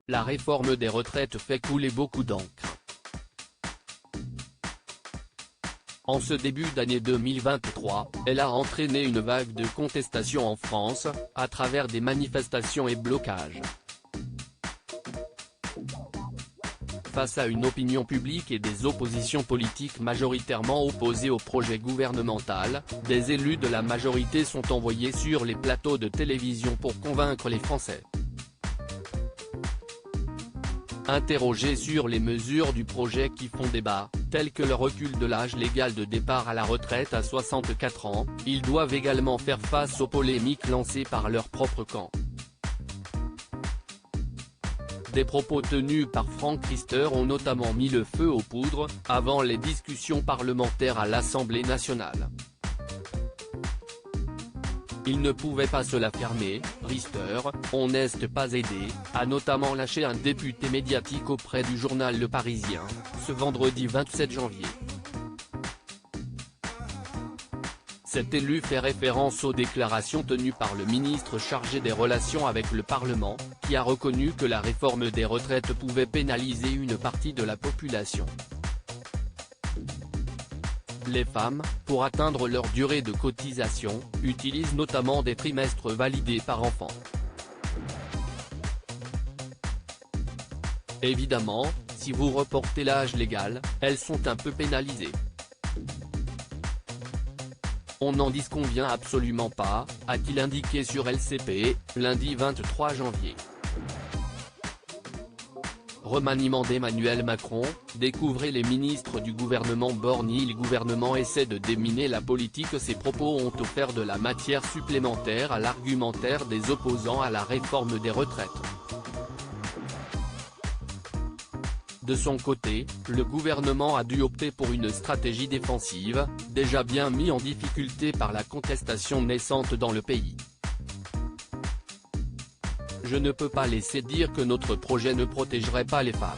la réforme des retraites fait couler beaucoup d'encre. En ce début d'année 2023, elle a entraîné une vague de contestation en France, à travers des manifestations et blocages. Face à une opinion publique et des oppositions politiques majoritairement opposées au projet gouvernemental, des élus de la majorité sont envoyés sur les plateaux de télévision pour convaincre les Français. Interrogés sur les mesures du projet qui font débat, telles que le recul de l'âge légal de départ à la retraite à 64 ans, ils doivent également faire face aux polémiques lancées par leur propre camp. Des propos tenus par Franck Riester ont notamment mis le feu aux poudres, avant les discussions parlementaires à l'Assemblée nationale. Il ne pouvait pas se la fermer, Riester, on n'est pas aidé, a notamment lâché un député médiatique auprès du journal Le Parisien, ce vendredi 27 janvier. Cet élu fait référence aux déclarations tenues par le ministre chargé des Relations avec le Parlement, qui a reconnu que la réforme des retraites pouvait pénaliser une partie de la population. Les femmes, pour atteindre leur durée de cotisation, utilisent notamment des trimestres validés par enfant. Évidemment, si vous reportez l'âge légal, elles sont un peu pénalisées. On n'en disconvient absolument pas, a-t-il indiqué sur LCP, lundi 23 janvier. Remaniement d'Emmanuel Macron, découvrez les ministres du gouvernement borgny. Le gouvernement essaie de déminer la politique. Ces propos ont offert de la matière supplémentaire à l'argumentaire des opposants à la réforme des retraites. De son côté, le gouvernement a dû opter pour une stratégie défensive, déjà bien mis en difficulté par la contestation naissante dans le pays. Je ne peux pas laisser dire que notre projet ne protégerait pas les femmes.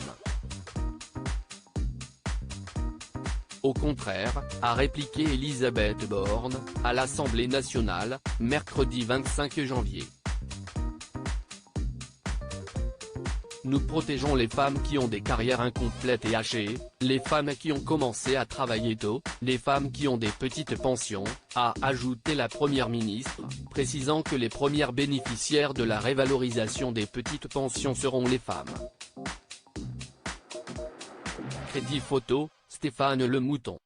Au contraire, a répliqué Elisabeth Borne, à l'Assemblée nationale, mercredi 25 janvier. Nous protégeons les femmes qui ont des carrières incomplètes et hachées, les femmes qui ont commencé à travailler tôt, les femmes qui ont des petites pensions, a ajouté la Première ministre, précisant que les premières bénéficiaires de la révalorisation des petites pensions seront les femmes. Crédit photo, Stéphane Le Mouton.